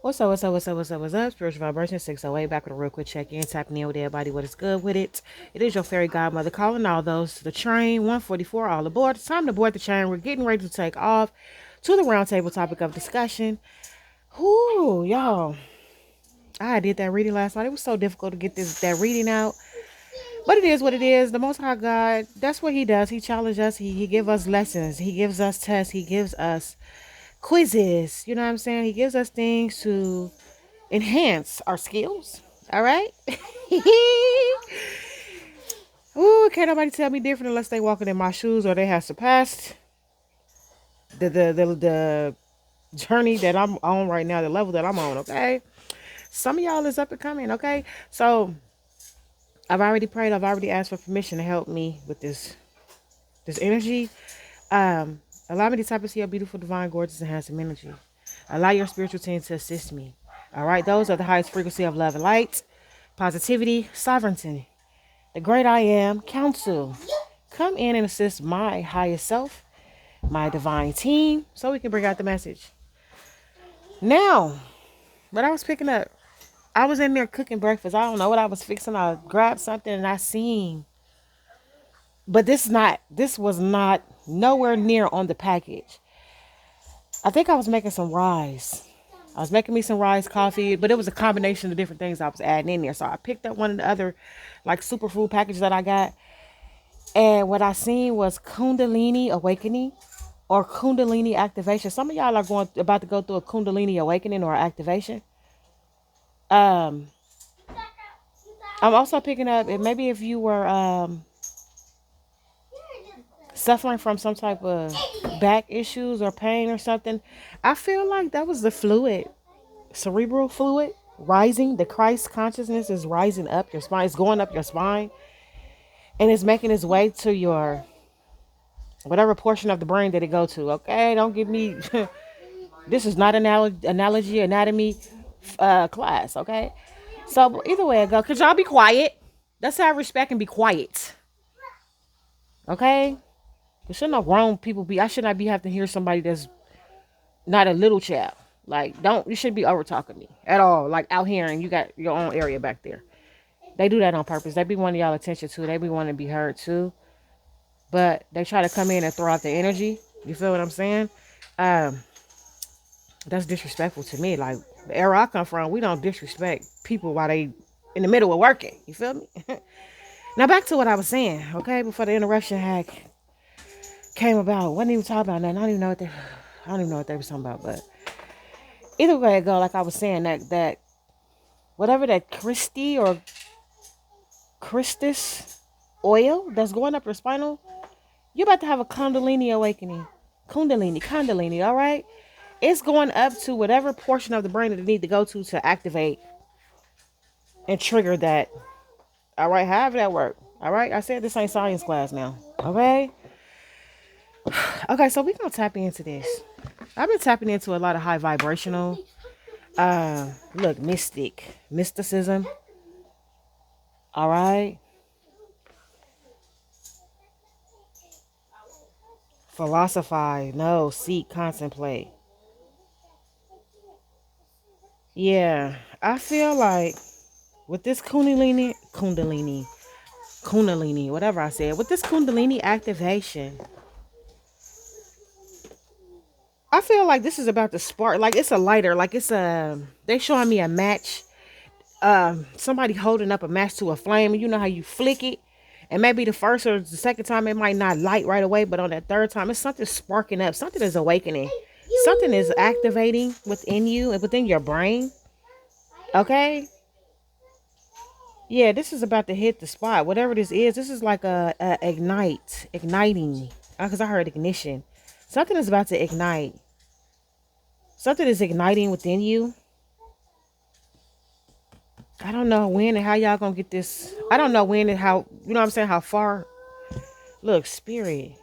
What's up? Spiritual Vibration 608, back with a real quick check-in, tapping in with everybody, what is good with it. It is your fairy godmother calling all those to the train, 144, all aboard. It's time to board the train. We're getting ready to take off to the roundtable topic of discussion. Whoo, y'all. I did that reading last night. It was so difficult to get that reading out. But it is what it is. The Most High God, that's what He does. He challenges us. He gives us lessons. He gives us tests. He gives us quizzes. You know what I'm saying? He gives us things to enhance our skills. All right. Ooh, can't nobody tell me different unless they walking in my shoes or they have surpassed the journey that I'm on right now, the level that I'm on. Okay. Some of y'all is up and coming. Okay. So I've already prayed. I've already asked for permission to help me with this energy. Allow me to tap into your beautiful, divine, gorgeous, and handsome energy. Allow your spiritual team to assist me. All right, those are the highest frequency of love and light, positivity, sovereignty, the great I am, counsel. Come in and assist my highest self, my divine team, so we can bring out the message. Now, what I was picking up, I was in there cooking breakfast. I don't know what I was fixing. I grabbed something and I seen, but this was not nowhere near on the package. I think I was making some rice. I was making me some rice, coffee, but it was a combination of different things I was adding in there. So I picked up one of the other like superfood packages that I got. And what I seen was kundalini awakening or kundalini activation. Some of y'all are about to go through a kundalini awakening or activation. I'm also picking up, and maybe if you were suffering from some type of back issues or pain or something, I feel like that was the fluid, cerebral fluid rising. The Christ consciousness is rising up your spine. It's going up your spine and it's making its way to your whatever portion of the brain that it go to. Okay, don't give me this is not analogy anatomy class. Okay, so either way it go, could y'all be quiet? That's how I respect and be quiet. Okay, there should no grown people be. I should not be having to hear somebody that's not a little child. Like, you shouldn't be over talking me at all. Like out here and you got your own area back there. They do that on purpose. They be wanting y'all attention too. They be wanting to be heard too. But they try to come in and throw out the energy. You feel what I'm saying? That's disrespectful to me. Like the era I come from, we don't disrespect people while they in the middle of working. You feel me? Now back to what I was saying, okay? Before the interruption came about. Wasn't even talking about nothing. I don't even know what they were talking about, but either way it go, like I was saying, that whatever that Christus oil that's going up your spinal, you're about to have a kundalini awakening. Kundalini, all right? It's going up to whatever portion of the brain that it need to go to activate and trigger that. All right, however that work. All right, I said this ain't science class now. Okay? Okay, so we're going to tap into this. I've been tapping into a lot of high vibrational, mysticism. All right. Philosophize, know, seek, contemplate. Yeah, I feel like with this kundalini, whatever I said, with this kundalini activation, I feel like this is about to spark. Like it's a lighter. Like they showing me a match. Somebody holding up a match to a flame. And you know how you flick it, and maybe the first or the second time it might not light right away, but on that third time, it's something sparking up. Something is awakening. Something is activating within you and within your brain. Okay. Yeah, this is about to hit the spot. Whatever this is like a igniting. Because I heard ignition. Something is about to ignite. Something is igniting within you. I don't know when and how y'all gonna get this. I don't know when and how, you know what I'm saying, how far. Look, spirit.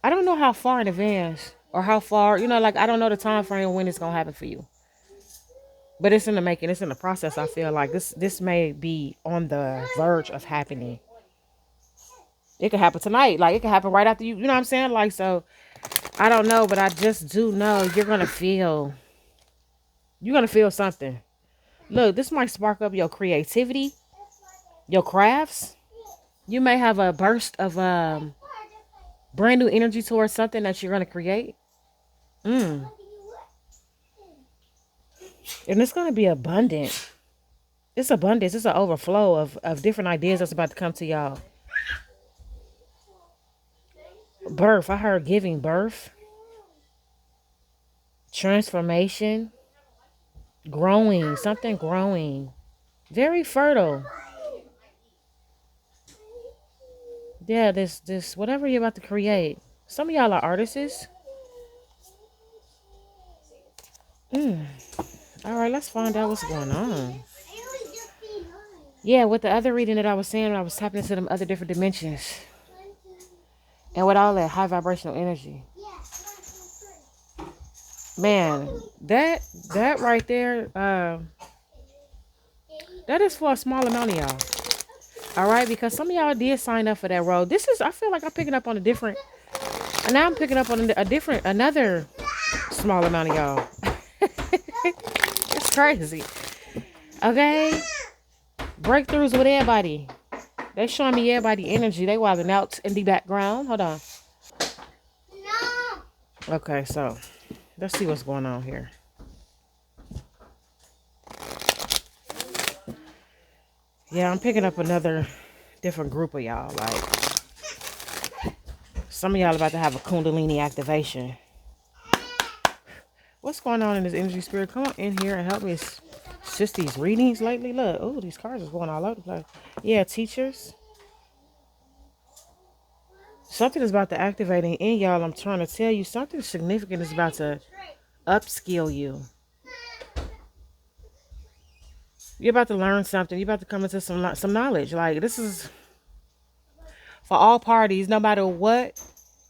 I don't know how far in advance or how far, like I don't know the time frame when it's gonna happen for you. But it's in the making, it's in the process. I feel like this may be on the verge of happening. It could happen tonight. Like it could happen right after you know what I'm saying? Like, so I don't know, but I just do know you're gonna feel You're going to feel something. Look, this might spark up your creativity, your crafts. You may have a burst of brand new energy towards something that you're going to create. Mm. And it's going to be abundant. It's abundance. It's an overflow of different ideas that's about to come to y'all. Birth. I heard giving birth. Transformation. Growing. Something growing. Very fertile. Yeah, this whatever you're about to create. Some of y'all are artists. All right, let's find out what's going on. Yeah, with the other reading that I was saying, I was tapping into them other different dimensions. And with all that high vibrational energy. Man, that right there, that is for a small amount of y'all. All right, because some of y'all did sign up for that road. I feel like I'm picking up on a different, and now I'm picking up on another small amount of y'all. It's crazy. Okay, breakthroughs with everybody. They showing me everybody energy. They wilding out in the background. Hold on. Okay, so let's see what's going on here. Yeah, I'm picking up another different group of y'all. Like, some of y'all about to have a kundalini activation. What's going on in this energy spirit? Come on in here and help me assist these readings lately. Look, oh, these cards are going all over the place. Yeah, teachers. Something is about to activate in y'all. I'm trying to tell you, something significant is about to upskill you. You're about to learn something. You're about to come into some knowledge. Like, this is for all parties, no matter what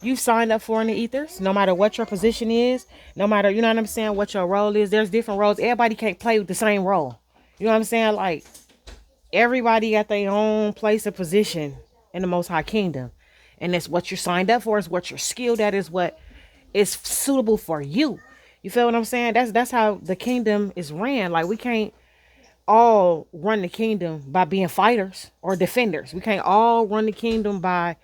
you signed up for in the ethers, no matter what your position is, no matter, you know what I'm saying, what your role is. There's different roles. Everybody can't play with the same role. You know what I'm saying? Like, everybody got their own place of position in the Most High Kingdom. And that's what you're signed up for, is what you're skilled at, is what is suitable for you. You feel what I'm saying? That's how the kingdom is ran. Like, we can't all run the kingdom by being fighters or defenders. We can't all run the kingdom by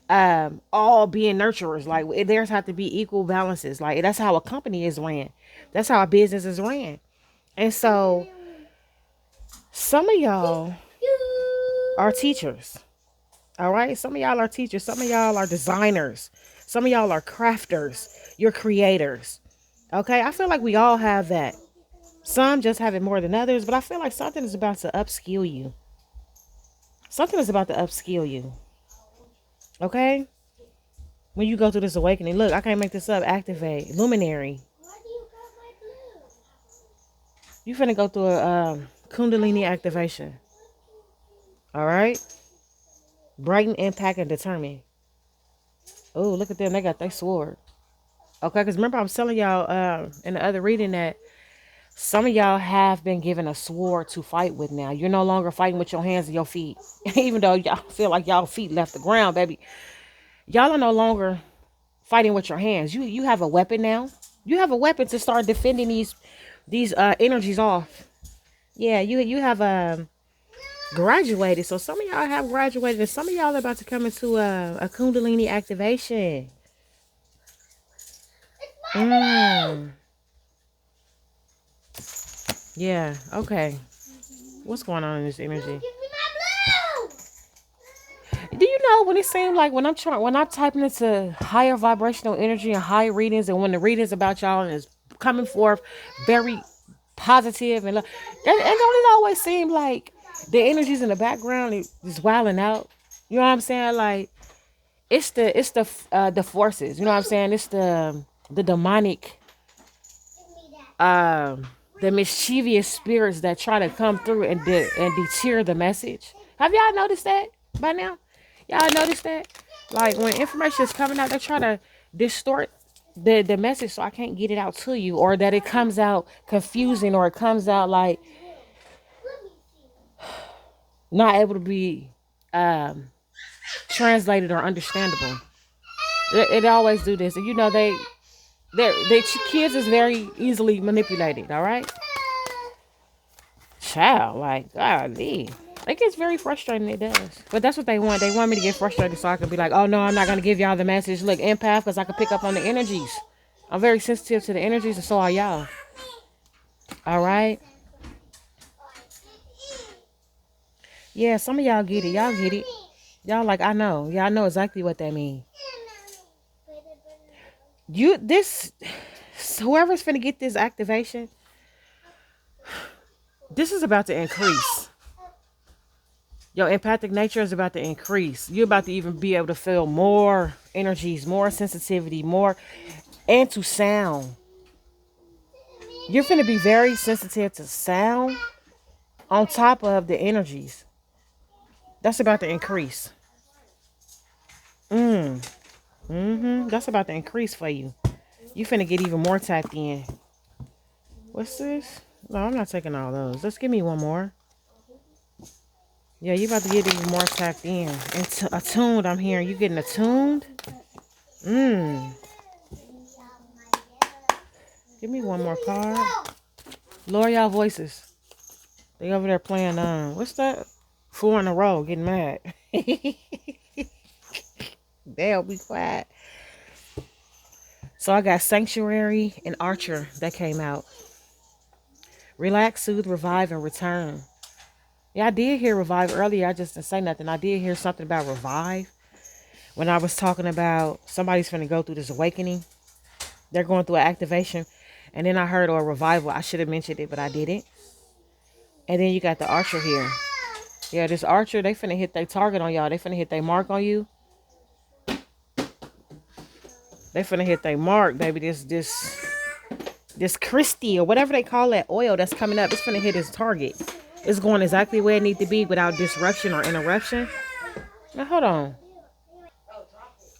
all being nurturers. Like, there's have to be equal balances. Like, that's how a company is ran. That's how a business is ran. And so some of y'all are teachers. All right. Some of y'all are teachers. Some of y'all are designers. Some of y'all are crafters. You're creators. Okay. I feel like we all have that. Some just have it more than others, but I feel like something is about to upskill you. Something is about to upskill you. Okay? When you go through this awakening, look, I can't make this up. Activate. Luminary. You finna go through a kundalini activation. All right? Brighten, impact, and determine. Oh, look at them. They got their sword. Okay, because remember I was telling y'all in the other reading that some of y'all have been given a sword to fight with now. You're no longer fighting with your hands and your feet. Even though y'all feel like y'all feet left the ground, baby. Y'all are no longer fighting with your hands. You have a weapon now. You have a weapon to start defending these energies off. Yeah, you have graduated. So some of y'all have graduated, and some of y'all are about to come into a kundalini activation. Yeah, okay. What's going on in this energy? Do you know when it seems like when I'm typing into higher vibrational energy and higher readings, and when the readings about y'all and is coming forth very positive and don't it always seem like the energies in the background is wilding out? You know what I'm saying? Like, it's the forces. You know what I'm saying? It's the demonic, the mischievous spirits that try to come through and deter the message. Have y'all noticed that by now? Y'all noticed that? Like, when information is coming out, they try to distort the message so I can't get it out to you, or that it comes out confusing, or it comes out like not able to be translated or understandable. It always do this. And you know, they kids is very easily manipulated, all right? child, like, golly. It gets very frustrating, it does. But that's what they want. They want me to get frustrated so I can be like, oh, no, I'm not going to give y'all the message. Look, empath, because I can pick up on the energies. I'm very sensitive to the energies, and so are y'all. All right? Yeah, some of y'all get it. Y'all get it. Y'all like, I know. Y'all know exactly what that means. Whoever's finna get this activation, this is about to increase. Your empathic nature is about to increase. You're about to even be able to feel more energies, more sensitivity, more, and to sound. You're finna be very sensitive to sound on top of the energies. That's about to increase. That's about to increase for you. You finna get even more tapped in. What's this? No, I'm not taking all those. Let's give me one more. Yeah, you about to get even more tapped in. And attuned, I'm hearing. You getting attuned? Give me one more card. Lower y'all voices. They over there playing, what's that? 4 in a row, getting mad. They'll be quiet. So I got Sanctuary and Archer that came out. Relax, soothe, revive, and return. Yeah, I did hear revive earlier. I just didn't say nothing. I did hear something about revive when I was talking about somebody's going to go through this awakening. They're going through an activation. And then I heard a revival. I should have mentioned it, but I didn't. And then you got the Archer here. Yeah, this Archer, they finna hit their target on y'all. They finna hit their mark on you. They finna hit their mark, baby. This Christy or whatever they call that oil that's coming up, it's finna hit its target. It's going exactly where it needs to be without disruption or interruption. Now, hold on.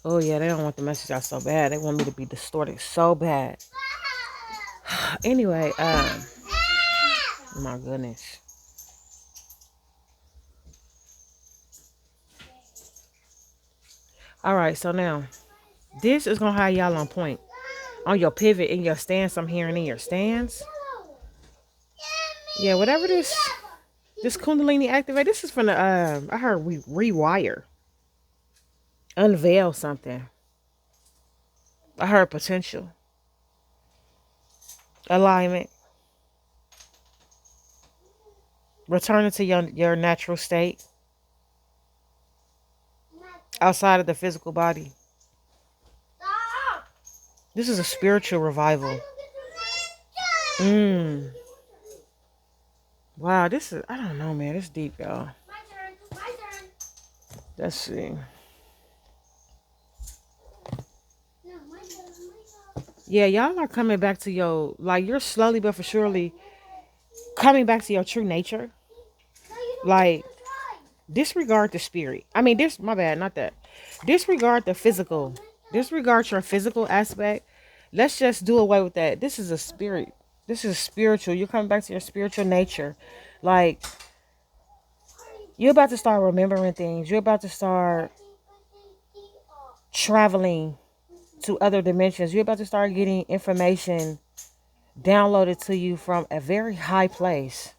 Oh, yeah, they don't want the message out so bad. They want me to be distorted so bad. Anyway, my goodness. All right, so now, this is going to have y'all on point. On your pivot, in your stance, I'm hearing in your stance. Yeah, whatever this kundalini activate, this is from the, I heard rewire. Unveil something. I heard potential. Alignment. Returning to your natural state. Outside of the physical body. This is a spiritual revival. Wow, this is, I don't know, man. It's deep, y'all. My turn. Let's see. Yeah, y'all are coming back to your, like, you're slowly but for surely coming back to your true nature. Like, disregard the spirit. I mean, my bad, not that. Disregard the physical. Disregard your physical aspect. Let's just do away with that. This is a spirit. This is spiritual. You're coming back to your spiritual nature. Like, you're about to start remembering things. You're about to start traveling to other dimensions. You're about to start getting information downloaded to you from a very high place.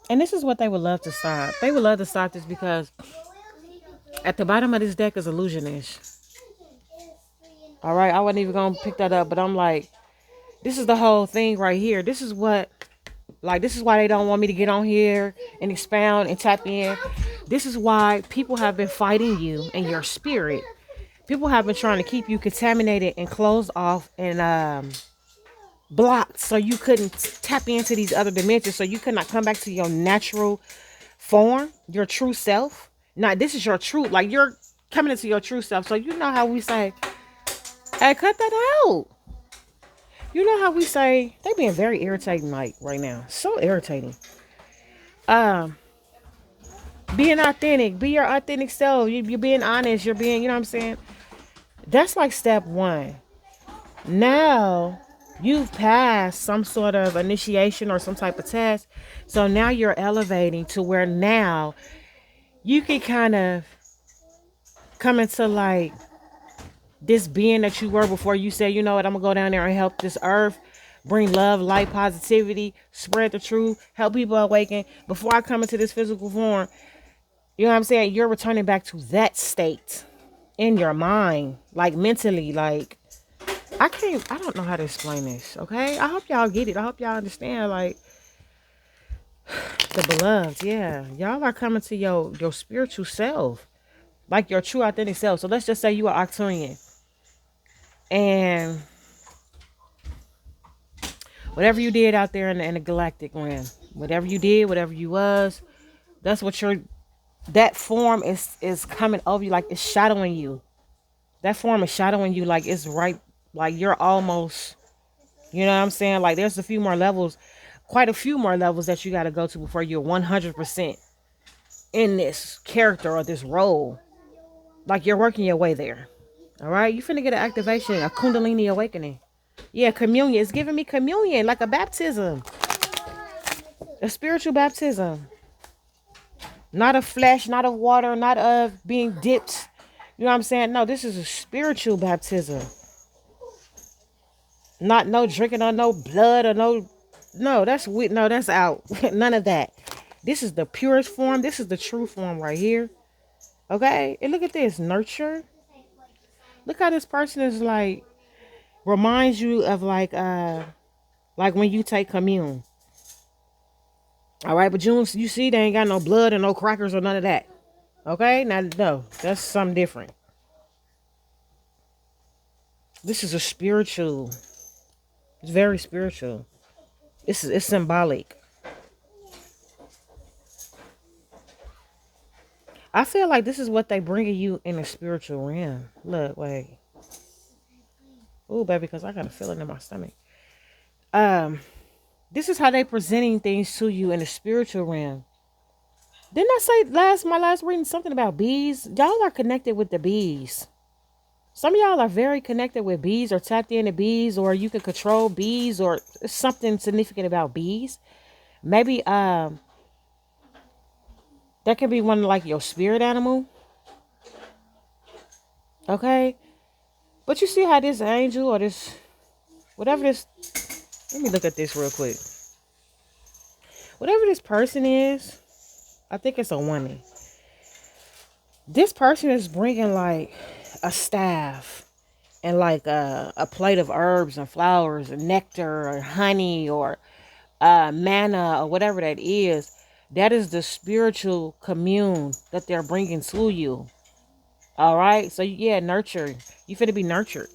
And this is what they would love to stop. They would love to stop this because at the bottom of this deck is illusionist. All right, I wasn't even going to pick that up, but I'm like, this is the whole thing right here. This is what, like, this is why they don't want me to get on here and expound and tap in. This is why people have been fighting you and your spirit. People have been trying to keep you contaminated and closed off and blocked so you couldn't tap into these other dimensions, so you could not come back to your natural form, your true self. Now, this is your truth. Like, you're coming into your true self. So you know how we say, hey, cut that out. You know how we say, they being very irritating, like, right now. So irritating. Being authentic. Be your authentic self. You're being honest. You're being, you know what I'm saying? That's like step one. Now, you've passed some sort of initiation or some type of test. So now you're elevating to where now you can kind of come into, like, this being that you were before you said, you know what, I'm gonna go down there and help this earth, bring love, light, positivity, spread the truth, help people awaken. Before I come into this physical form, you know what I'm saying? You're returning back to that state in your mind, like mentally, like I don't know how to explain this, okay? I hope y'all get it. I hope y'all understand, like, the beloved, yeah. Y'all are coming to your spiritual self, like your true authentic self. So let's just say you are Octurian. And whatever you did out there in the galactic realm, whatever you did, whatever you was, that's what that form is coming over you, like it's shadowing you. That form is shadowing you, like it's right, like you're almost, you know what I'm saying? Like there's a few more levels, quite a few more levels that you got to go to before you're 100% in this character or this role. Like you're working your way there. All right, you finna get an activation, a kundalini awakening. Yeah, communion. It's giving me communion, like a baptism, a spiritual baptism. Not of flesh, not of water, not of being dipped. You know what I'm saying? No, this is a spiritual baptism. Not no drinking or no blood or no, that's weird. No, that's out. None of that. This is the purest form. This is the true form right here. Okay? And look at this. Nurture. Look how this person is like, reminds you of like when you take commune. All right, but you see they ain't got no blood and no crackers or none of that. Okay? Now, no, that's something different. This is a spiritual. It's very spiritual. It's symbolic. I feel like this is what they bringing you in the spiritual realm. Look, wait. Ooh, baby, because I got a feeling in my stomach. This is how they presenting things to you in the spiritual realm. Didn't I say my last reading something about bees? Y'all are connected with the bees. Some of y'all are very connected with bees or tapped into bees, or you can control bees, or something significant about bees. Maybe that could be one like your spirit animal. Okay. But you see how this angel or this whatever this, let me look at this real quick. Whatever this person is, I think it's a woman. This person is bringing like a staff and like a plate of herbs and flowers and nectar or honey or manna or whatever that is. That is the spiritual commune that they're bringing to you. All right. So yeah, nurture. You finna be nurtured.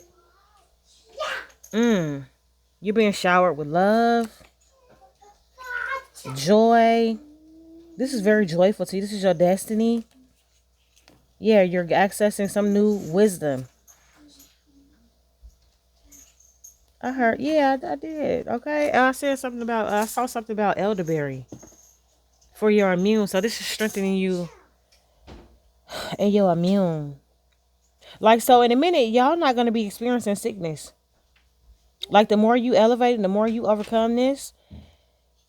You're being showered with love, joy. This is very joyful to you. This is your destiny. Yeah, you're accessing some new wisdom. I heard. Yeah, I did. Okay. I saw something about elderberry for your immune. So this is strengthening you and your immune. Like, so in a minute, y'all not going to be experiencing sickness. Like, the more you elevate and the more you overcome this,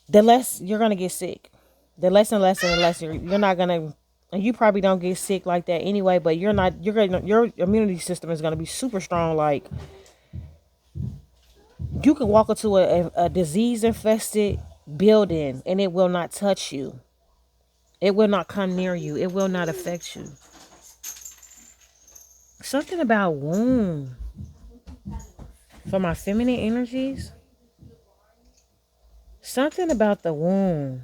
the less you're going to get sick. The less and less and less you're not going to, and you probably don't get sick like that anyway, but your immunity system is going to be super strong. Like, you can walk into a disease infested building and it will not touch you. It will not come near you. It will not affect you. Something about womb. For my feminine energies. Something about the womb.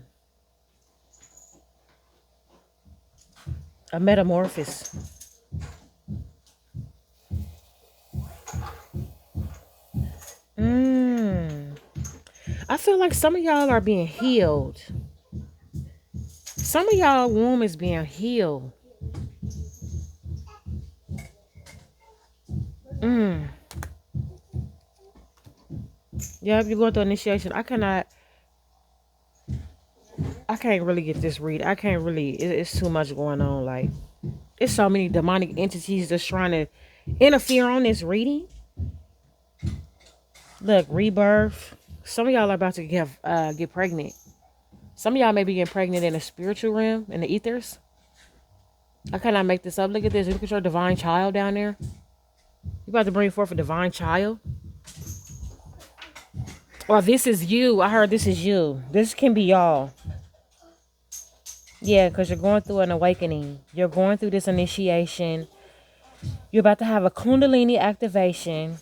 A metamorphosis. I feel like some of y'all are being healed. Some of y'all womb is being healed. Yeah, if you're going through initiation, I can't really get this read. I can't really, it's too much going on. Like, it's so many demonic entities that's trying to interfere on this reading. Look, rebirth. Some of y'all are about to get pregnant. Some of y'all may be getting pregnant in the spiritual realm, in the ethers. I cannot make this up. Look at this. Look at your divine child down there. You about to bring forth a divine child? Or this is you. I heard this is you. This can be y'all. Yeah, because you're going through an awakening. You're going through this initiation. You're about to have a kundalini activation.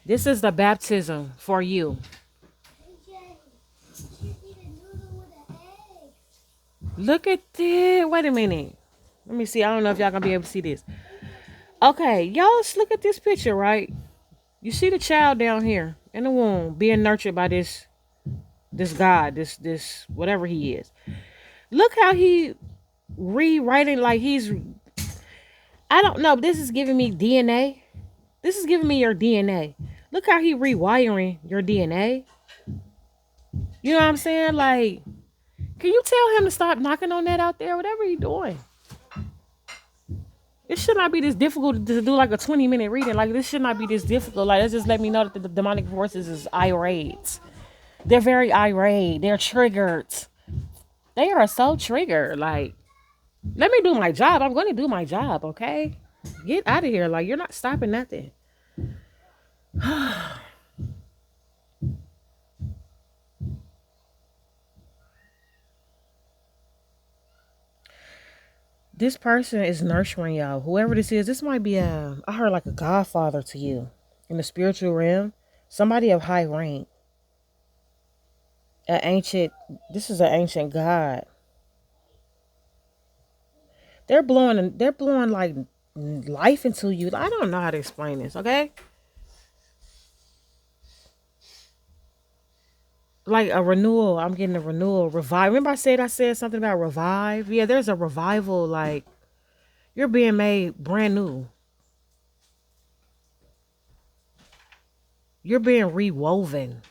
This is the baptism for you. Look at this. Wait a minute. Let me see. I don't know if y'all gonna be able to see this. Okay, y'all look at this picture, right? You see the child down here in the womb being nurtured by this God, this whatever he is. Look how he rewriting like he's, I don't know, this is giving me DNA. This is giving me your DNA. Look how he rewiring your DNA. You know what I'm saying? Like, can you tell him to stop knocking on that out there? Whatever he doing. It should not be this difficult to do like a 20-minute reading. Like, this should not be this difficult. Like, let's just let me know that the demonic forces is irate. They're very irate. They're triggered. They are so triggered. Like, let me do my job. I'm going to do my job, okay? Get out of here. Like, you're not stopping nothing. This person is nurturing y'all. Whoever this is, this might be I heard like a godfather to you in the spiritual realm. Somebody of high rank. This is an ancient god. They're blowing like life into you. I don't know how to explain this, okay? Like a renewal. I'm getting a renewal. Revive. Remember I said something about revive? Yeah, there's a revival. Like, you're being made brand new. You're being rewoven.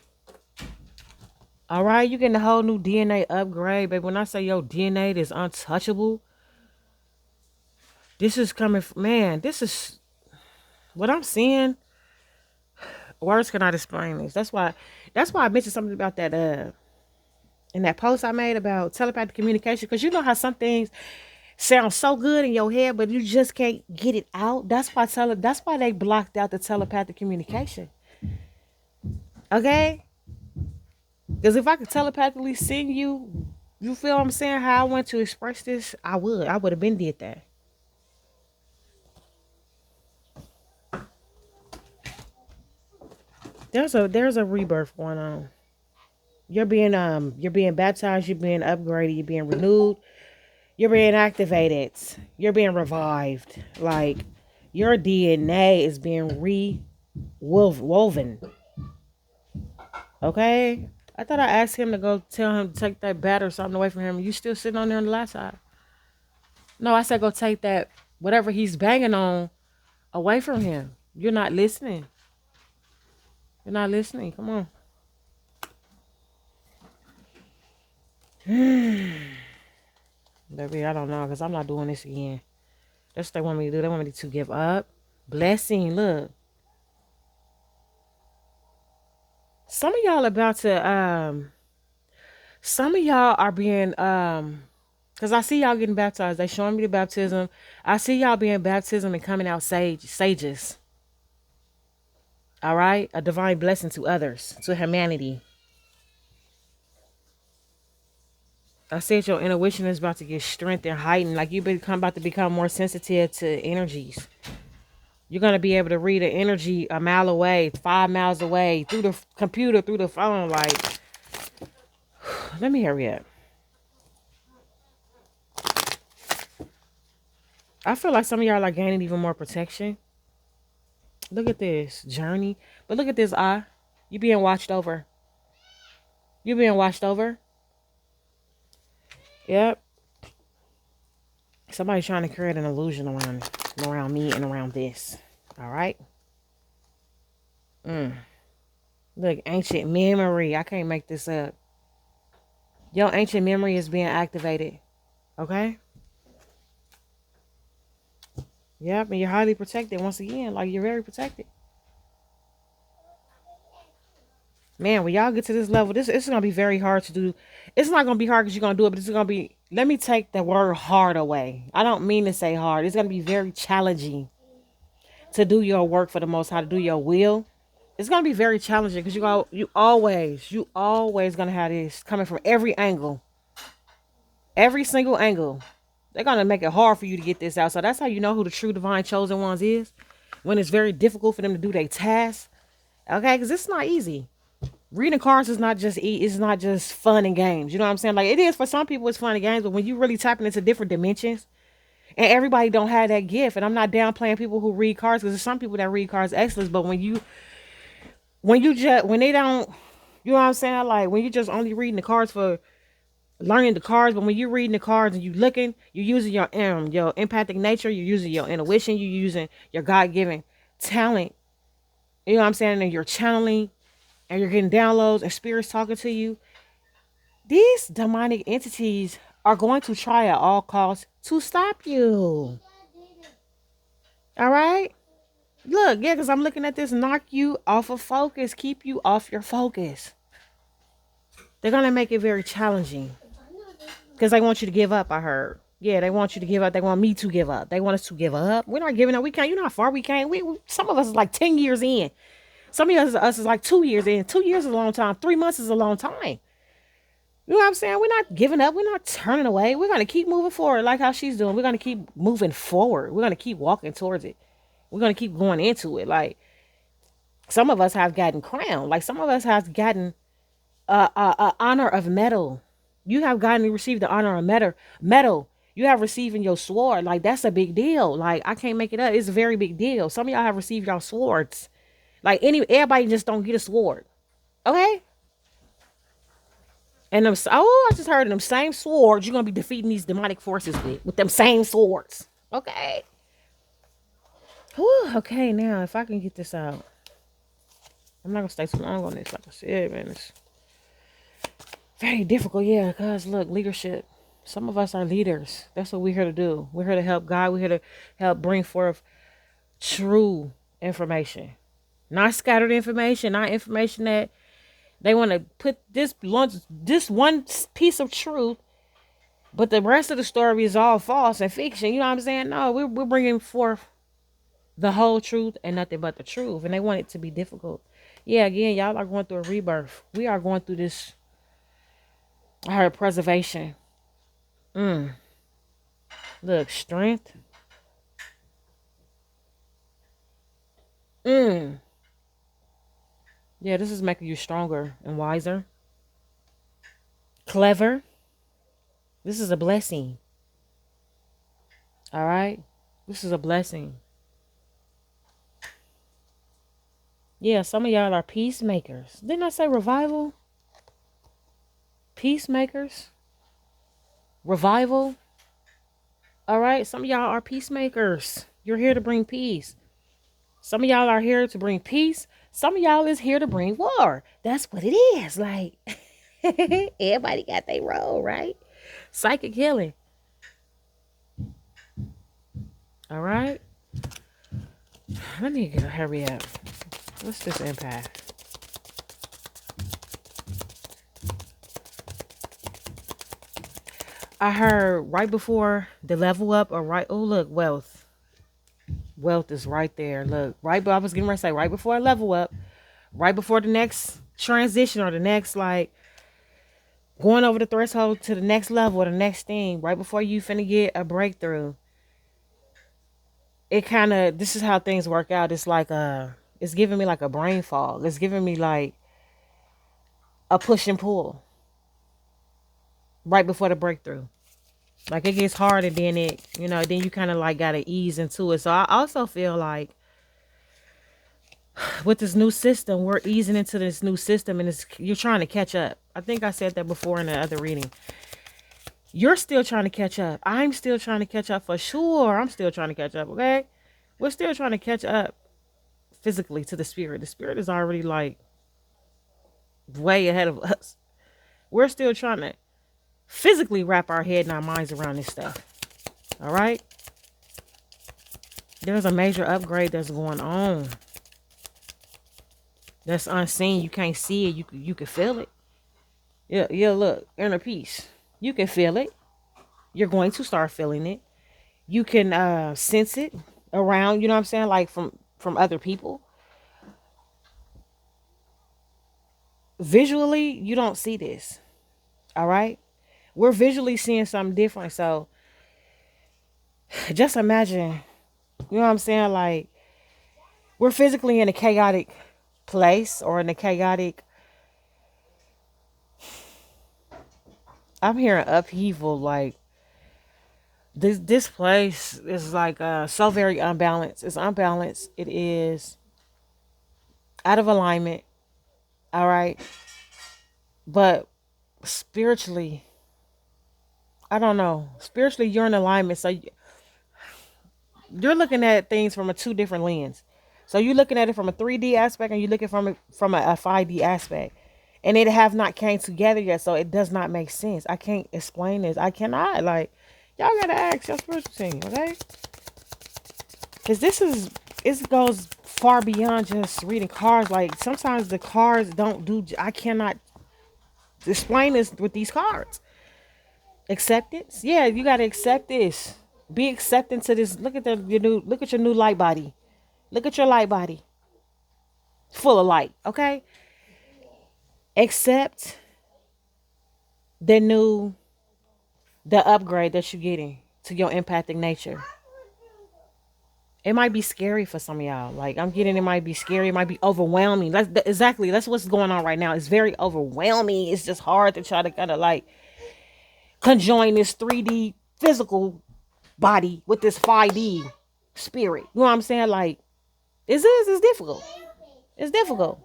All right? You're getting a whole new DNA upgrade. But when I say your DNA is untouchable, this is coming from, man, this is what I'm seeing. Words cannot explain this. That's why I mentioned something about that in that post I made about telepathic communication, because you know how some things sound so good in your head, but you just can't get it out. That's why they blocked out the telepathic communication. Okay? Because if I could telepathically send you, you feel what I'm saying, how I want to express this, I would have been did that. There's a rebirth going on. You're being baptized, you're being upgraded, you're being renewed, you're being activated, you're being revived. Like, your DNA is being woven. Okay? I thought I asked him to go tell him to take that bat or something away from him. You still sitting on there on the last side. No, I said go take that, whatever he's banging on, away from him. You're not listening. You're not listening. Come on. Baby, I don't know, because I'm not doing this again. That's what they want me to do. They want me to give up. Blessing, look. Some of y'all about to, some of y'all are being, because I see y'all getting baptized. They showing me the baptism. I see y'all being baptism and coming out sages. All right? A divine blessing to others, to humanity. I said your intuition is about to get strength and heightened. Like, about to become more sensitive to energies. You're going to be able to read an energy a mile away, 5 miles away, through the computer, through the phone. Like, let me hurry up. I feel like some of y'all are gaining even more protection. Look at this journey. But look at this eye. You being watched over. You being watched over. Yep. Somebody's trying to create an illusion around me and around this. All right. Look, ancient memory. I can't make this up. Your ancient memory is being activated. Okay. Yep, and you're highly protected once again. Like, you're very protected. Man, when y'all get to this level, this is going to be very hard to do. It's not going to be hard because you're going to do it, but it's going to be, let me take the word hard away. I don't mean to say hard. It's going to be very challenging to do your work for the Most High, to do your will, it's gonna be very challenging because you always gonna have this coming from every angle, every single angle. They're gonna make it hard for you to get this out. So that's how you know who the true divine chosen ones is. When it's very difficult for them to do their task, okay? Because it's not easy. Reading cards is not just it's not just fun and games. You know what I'm saying? Like it is for some people, it's fun and games, but when you really tapping into different dimensions, and everybody don't have that gift. And I'm not downplaying people who read cards because there's some people that read cards excellent, but when they don't, you know what I'm saying? Like when you just only reading the cards for learning the cards, but when you're reading the cards and you looking, you're using your empathic nature, you're using your intuition, you're using your God-given talent. You know what I'm saying? And you're channeling and you're getting downloads and spirits talking to you. These demonic entities are going to try at all costs to stop you. All right? Look, yeah, because I'm looking at this, knock you off of focus, keep you off your focus. They're going to make it very challenging because they want you to give up, I heard. Yeah, they want you to give up. They want me to give up. They want us to give up. We're not giving up. We can't. You know how far we came? Some of us is like 10 years in. Some of us is like 2 years in. 2 years is a long time. 3 months is a long time. You know what I'm saying? We're not giving up. We're not turning away. We're going to keep moving forward like how she's doing. We're going to keep moving forward. We're going to keep walking towards it. We're going to keep going into it. Like some of us have gotten crowned. Like some of us have gotten honor of medal. You have gotten to receive the honor of medal. You have receiving your sword. Like that's a big deal. Like I can't make it up. It's a very big deal. Some of y'all have received your swords. Like everybody just don't get a sword. Okay? And I just heard them same swords you're gonna be defeating these demonic forces with them same swords. Okay. Whew, okay, now if I can get this out. I'm not gonna stay too long on this, like I said, man. It's very difficult, yeah, because look, leadership. Some of us are leaders. That's what we're here to do. We're here to help God. We're here to help bring forth true information. Not scattered information, not information that they want to put this one piece of truth, but the rest of the story is all false and fiction. You know what I'm saying? No, we're bringing forth the whole truth and nothing but the truth. And they want it to be difficult. Yeah, again, y'all are going through a rebirth. We are going through this. I heard preservation. Look, strength. Yeah, this is making you stronger and wiser. Clever. This is a blessing. All right? This is a blessing. Yeah, some of y'all are peacemakers. Didn't I say revival? Peacemakers. Revival. All right? Some of y'all are peacemakers. You're here to bring peace. Some of y'all are here to bring peace. Some of y'all is here to bring war. That's what it is. Like, everybody got their role, right? Psychic healing. All right. Let me hurry up. What's this empath? I heard right before the level up or right. Oh, look, wealth. Wealth is right there. Look, right. But I was getting ready to say right before I level up, right before the next transition or the next like going over the threshold to the next level or the next thing, right before you finna get a breakthrough. It kind of, this is how things work out. It's like it's giving me like a brain fog. It's giving me like a push and pull right before the breakthrough. Like it gets hard and then then you kind of like got to ease into it. So I also feel like with this new system, we're easing into this new system and you're trying to catch up. I think I said that before in the other reading. You're still trying to catch up. I'm still trying to catch up for sure. I'm still trying to catch up, okay? We're still trying to catch up physically to the spirit. The spirit is already like way ahead of us. We're still trying to physically wrap our head and our minds around this stuff. All right? There's a major upgrade that's going on. That's unseen. You can't see it. You can feel it. Yeah, look. Inner peace. You can feel it. You're going to start feeling it. You can sense it around, you know what I'm saying? Like from from other people, visually, you don't see this. All right. We're visually seeing something different. So just imagine, you know what I'm saying? Like, we're physically in a chaotic place or in a chaotic, I'm hearing upheaval. Like, this place is like so very unbalanced. It's unbalanced. It is out of alignment. All right. But spiritually, I don't know. Spiritually, you're in alignment. So you're looking at things from a two different lens. So you're looking at it from a 3D aspect, and you're looking from it from a 5D aspect. And it have not came together yet, so it does not make sense. I can't explain this. I cannot. Like, y'all gotta ask your spiritual team, okay? Because it goes far beyond just reading cards. Like, sometimes the cards don't do. I cannot explain this with these cards. Acceptance, yeah, you gotta accept this. Be accepting to this. Look at look at your new light body. Look at your light body, full of light. Okay, accept the upgrade that you're getting to your empathic nature. It might be scary for some of y'all. Like, I'm getting, it might be scary. It might be overwhelming. That's what's going on right now. It's very overwhelming. It's just hard to try to kind of like conjoin this 3D physical body with this 5D spirit. You know what I'm saying? Like, it's difficult. It's difficult.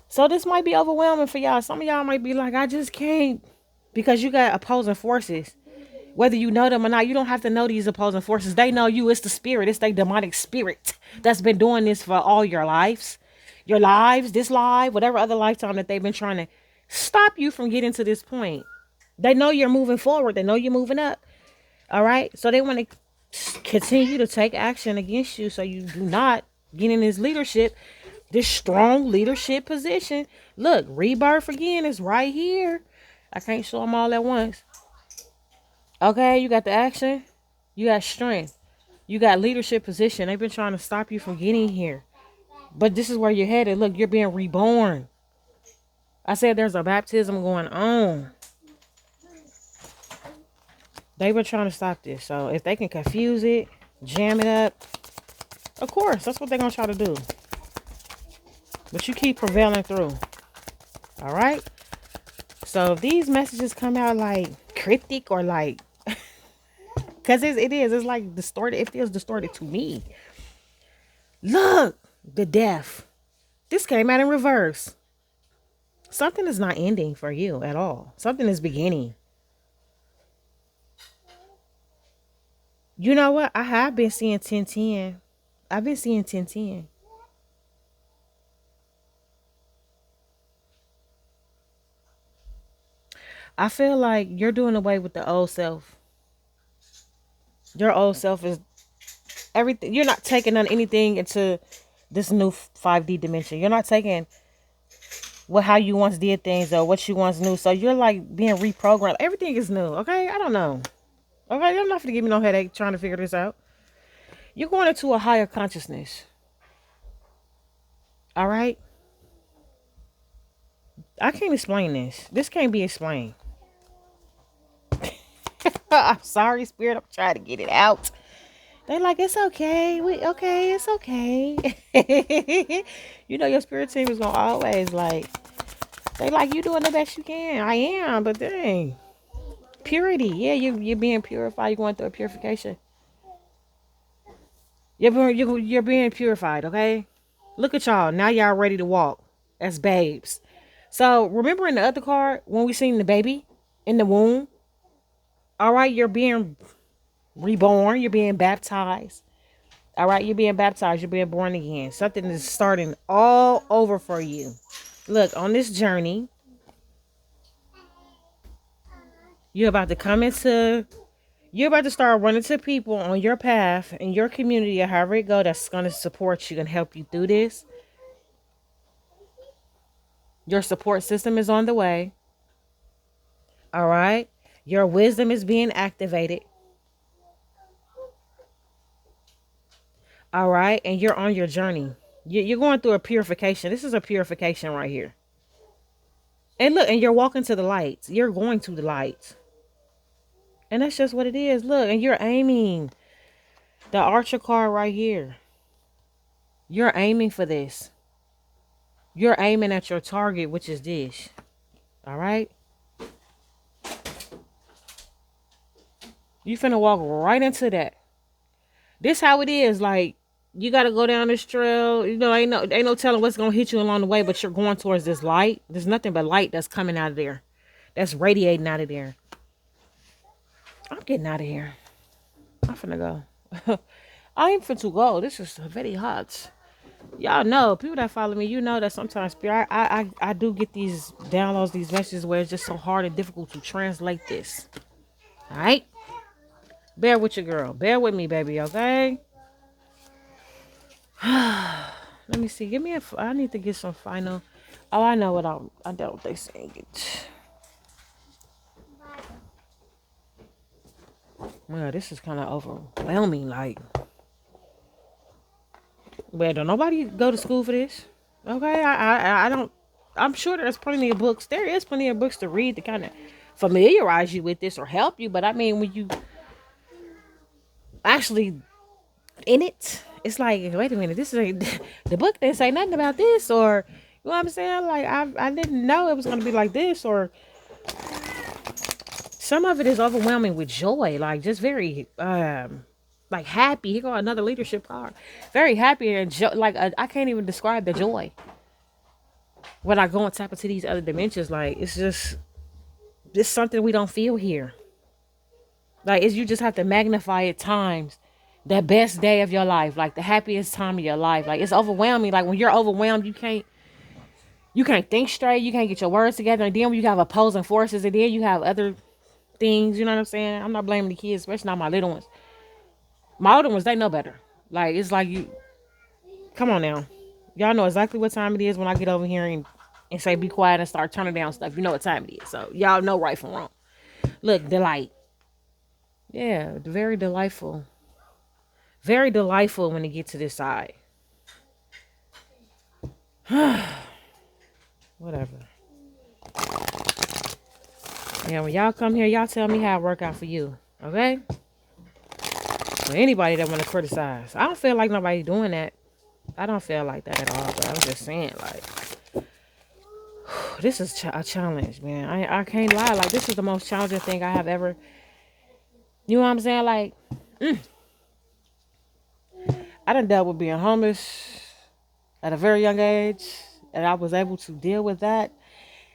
So this might be overwhelming for y'all. Some of y'all might be like, I just can't, because you got opposing forces. Whether you know them or not, you don't have to know these opposing forces. They know you. It's the spirit. It's the demonic spirit that's been doing this for all your lives. Your lives, this life, whatever other lifetime that they've been trying to stop you from getting to this point. They know you're moving forward. They know you're moving up. All right. So they want to continue to take action against you, so you do not get in this strong leadership position. Look, rebirth again is right here. I can't show them all at once. Okay, you got the action, you got strength, you got leadership position. They've been trying to stop you from getting here, but this is where you're headed. Look, you're being reborn. I said there's a baptism going on. They were trying to stop this. So if they can confuse it, jam it up, of course, that's what they're going to try to do. But you keep prevailing through. All right? So if these messages come out like cryptic or like, because it's like distorted. It feels distorted to me. Look, the death. This came out in reverse. Something is not ending for you at all. Something is beginning. You know what? I have been seeing 1010. I've been seeing 1010. I feel like you're doing away with the old self. Your old self is everything. You're not taking on anything into this new 5D dimension. You're not taking how you once did things or what you once knew. So you're like being reprogrammed. Everything is new. Okay? I don't know. Okay? You're not going to give me no headache trying to figure this out. You're going into a higher consciousness. All right? I can't explain this. This can't be explained. I'm sorry, Spirit. I'm trying to get it out. They're like, it's okay. It's okay. You know, your spirit team is going to always like, they like, you doing the best you can. I am, but dang. Purity. Yeah, you're being purified. You're going through a purification. You're being purified, okay? Look at y'all. Now y'all ready to walk as babes. So remember in the other card when we seen the baby in the womb? All right, you're being reborn. You're being baptized. All right, you're being baptized. You're being born again. Something is starting all over for you. Look, on this journey, you're about to start running to people on your path in your community or however it go that's going to support you and help you through this. Your support system is on the way. All right. Your wisdom is being activated. All right. And you're on your journey. You're going through a purification. This is a purification right here. And look, and you're walking to the lights. You're going to the lights. And that's just what it is. Look, and you're aiming. The Archer card right here. You're aiming for this. You're aiming at your target, which is this. All right? You finna walk right into that. This how it is. Like, you gotta go down this trail. You know, ain't no telling what's gonna hit you along the way, but you're going towards this light. There's nothing but light that's coming out of there. That's radiating out of there. I'm getting out of here. I'm finna go. I ain't finna go. This is very hot. Y'all know, people that follow me, you know that sometimes I do get these downloads, these messages where it's just so hard and difficult to translate this. All right? Bear with your girl. Bear with me, baby, okay? Let me see. Give me I need to get some final. Oh, I know what I don't they saying it. Well, this is kind of overwhelming. Like, well, don't nobody go to school for this. Okay, I don't. I'm sure there's plenty of books. There is plenty of books to read to kind of familiarize you with this or help you. But I mean, when you actually in it, it's like, wait a minute, this is the book didn't say nothing about this, or you know what I'm saying? Like, I didn't know it was gonna be like this, or some of it is overwhelming with joy, like just very like happy. Here go another leadership card. Very happy and like I can't even describe the joy when I go and tap into these other dimensions. Like, it's just something we don't feel here. Like, you just have to magnify it times the best day of your life, like the happiest time of your life. Like, it's overwhelming. Like, when you're overwhelmed, you can't think straight. You can't get your words together. And then when you have opposing forces, and then you have other things, you know what I'm saying? I'm not blaming the kids, especially not my little ones. My older ones, they know better. Like, it's like, come on now. Y'all know exactly what time it is when I get over here and say be quiet and start turning down stuff. You know what time it is. So y'all know right from wrong. Look, delight. Yeah, very delightful. Very delightful when you get to this side. Whatever. Yeah, when y'all come here, y'all tell me how it work out for you. Okay? For anybody that want to criticize. I don't feel like nobody doing that. I don't feel like that at all. But I'm just saying, like, this is a challenge, man. I can't lie. Like, this is the most challenging thing I have ever. You know what I'm saying? Like, I done dealt with being homeless at a very young age, and I was able to deal with that.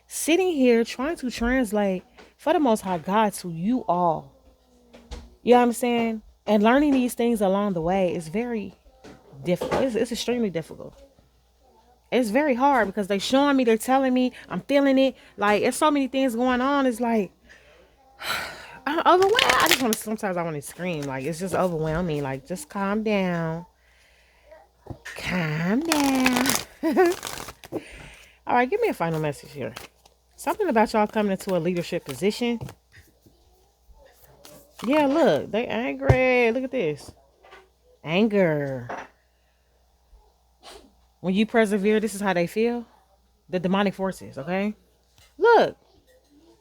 Sitting here trying to translate for the Most High God to you all. You know what I'm saying? And learning these things along the way is very difficult. It's extremely difficult. It's very hard because they're showing me, they're telling me, I'm feeling it. Like, there's so many things going on. It's like, I'm overwhelmed. I just want to, sometimes I want to scream. Like, it's just overwhelming. Like, just calm down. Calm down. All right, give me a final message here. Something about y'all coming into a leadership position. Yeah, look, they angry. Look at this. Anger. When you persevere, this is how they feel. The demonic forces, okay? Look,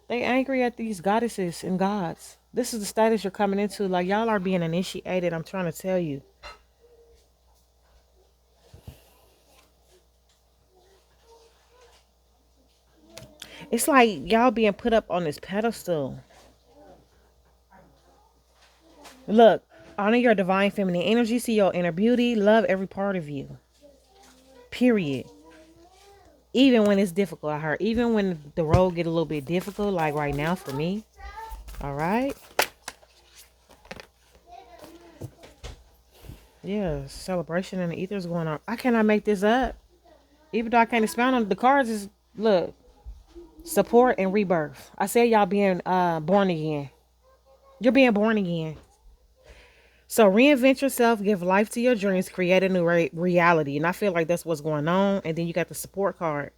they angry at these goddesses and gods. This is the status you're coming into. Like, y'all are being initiated. I'm trying to tell you. It's like y'all being put up on this pedestal. Look, honor your divine feminine energy. See your inner beauty. Love every part of you. Period. Even when it's difficult, I heard. Even when the road get a little bit difficult, like right now for me. All right. Yeah, celebration and the ether's going on. I cannot make this up. Even though I can't expound on the cards, is look. Support and rebirth. I said y'all being born again. You're being born again. So reinvent yourself, give life to your dreams, create a new reality. And I feel like that's what's going on. And then you got the support card.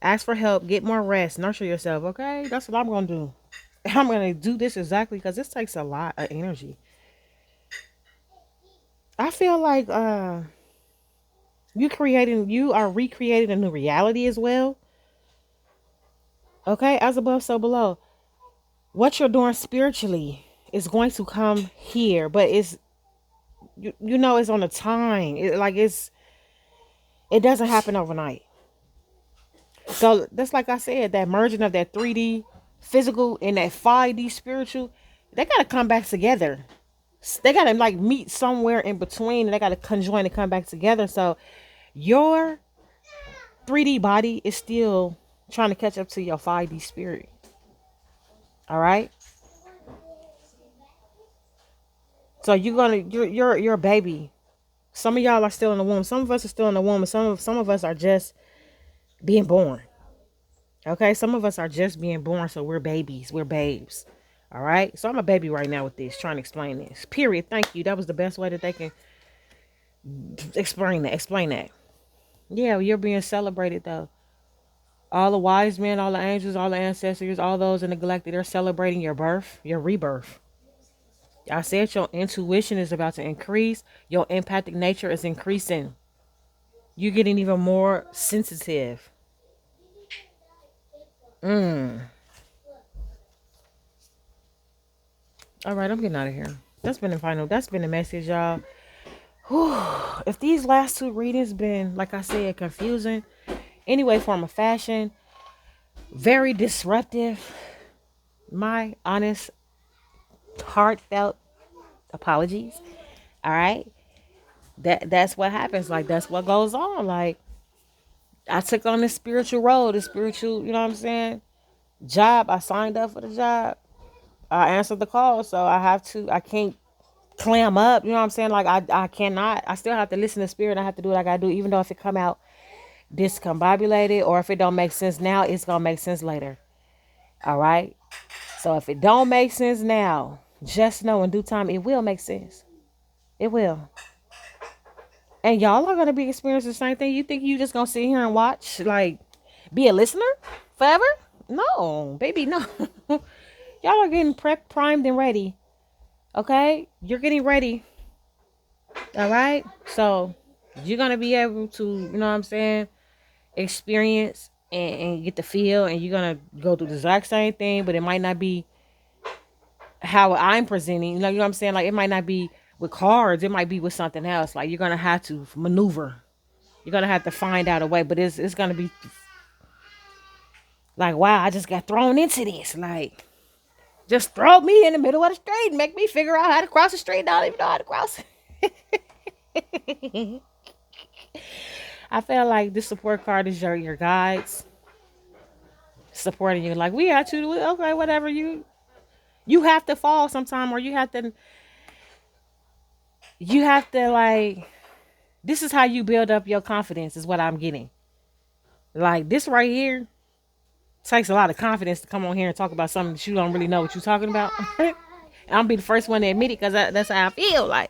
Ask for help, get more rest, nurture yourself. Okay, that's what I'm going to do. I'm going to do this exactly because this takes a lot of energy. feel like you are recreating a new reality as well. Okay, as above, so below. What you're doing spiritually is going to come here, but you know it's on a time. It doesn't happen overnight. So that's like I said, that merging of that 3D physical and that 5D spiritual, they gotta come back together. They gotta like meet somewhere in between, and they gotta conjoin and come back together. So your 3D body is still trying to catch up to your 5D spirit. All right. So you're a baby. Some of y'all are still in the womb. Some of us are still in the womb. And some of us are just being born. Okay. Some of us are just being born. So we're babies. We're babes. All right. So I'm a baby right now with this, trying to explain this. Period. Thank you. That was the best way that they can explain that. Explain that. Yeah, you're being celebrated though. All the wise men, all the angels, all the ancestors, all those in the galactic, they're celebrating your birth, your rebirth. I said your intuition is about to increase. Your empathic nature is increasing. You're getting even more sensitive. All right, I'm getting out of here. That's been the final. That's been the message, y'all. Whew. If these last two readings been, like I said, confusing, any way, form, or fashion, very disruptive, my honest, heartfelt apologies. All right. That's what happens. Like, that's what goes on. Like, I took on this spiritual role, this spiritual, you know what I'm saying, job. I signed up for the job. I answered the call. So I can't clam up. You know what I'm saying? Like, I cannot. I still have to listen to spirit. I have to do what I got to do, even though if it come out discombobulated or if it don't make sense now, it's going to make sense later. All right. So if it don't make sense now, just know in due time, it will make sense. It will. And y'all are going to be experiencing the same thing. You think you just going to sit here and watch, like, be a listener forever? No, baby, no. Y'all are getting prepped, primed, and ready. Okay? You're getting ready. All right? So, you're going to be able to, you know what I'm saying, experience and get the feel. And you're going to go through the exact same thing, but it might not be how I'm presenting. You know what I'm saying? Like, it might not be with cards. It might be with something else. Like, you're going to have to maneuver. You're going to have to find out a way. But it's going to be like, wow, I just got thrown into this. Like, just throw me in the middle of the street and make me figure out how to cross the street. I don't even know how to cross. I feel like this support card is your guides supporting you. Like, we got you. Okay, whatever. You have to fall sometime, or you have to like, this is how you build up your confidence is what I'm getting. Like, this right here takes a lot of confidence to come on here and talk about something that you don't really know what you're talking about. And I'll be the first one to admit it, because that's how I feel. Like,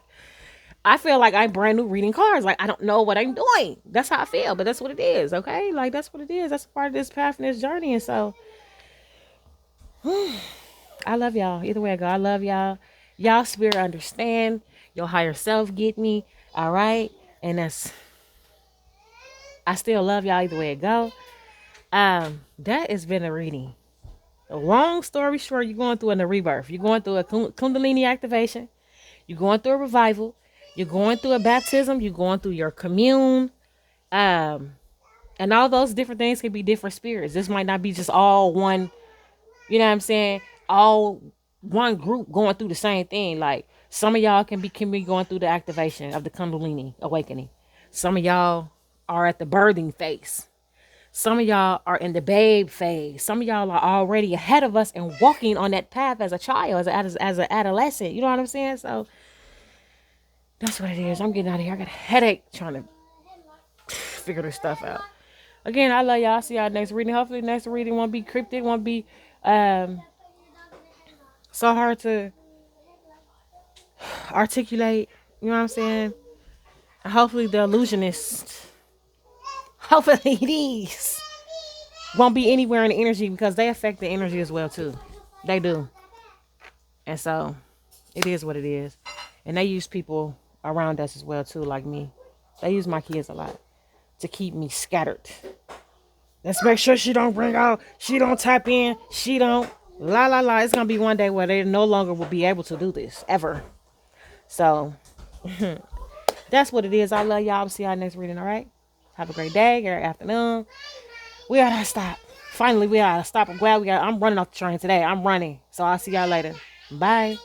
I feel like I'm brand new reading cards. Like, I don't know what I'm doing. That's how I feel, but that's what it is. Okay. Like, that's what it is. That's part of this path and this journey. And so I love y'all. Either way I go, I love y'all. Y'all spirit understand. Your higher self get me. All right. And I still love y'all either way it go. That has been a reading. A long story short, you're going through a rebirth. You're going through a kundalini activation. You're going through a revival. You're going through a baptism. You're going through your commune. And all those different things can be different spirits. This might not be just all one, you know what I'm saying? All one group going through the same thing. Like, some of y'all can be going through the activation of the kundalini awakening. Some of y'all are at the birthing phase. Some of y'all are in the babe phase. Some of y'all are already ahead of us and walking on that path as a child, as an adolescent. You know what I'm saying? So that's what it is. I'm getting out of here. I got a headache trying to figure this stuff out. Again, I love y'all. See y'all next reading. Hopefully next reading won't be cryptic, won't be so hard to articulate. You know what I'm saying? And hopefully the illusionist, hopefully these won't be anywhere in the energy, because they affect the energy as well too. They do. And so it is what it is. And they use people around us as well too, like me. They use my kids a lot to keep me scattered. Let's make sure she don't bring out, she don't tap in, she don't la la la. It's gonna be one day where they no longer will be able to do this ever. So that's what it is. I love y'all. I'll see y'all next reading. All right. Have a great day, great afternoon. We gotta stop. Finally, we gotta stop. I'm glad I'm running off the train today. I'm running. So I'll see y'all later. Bye.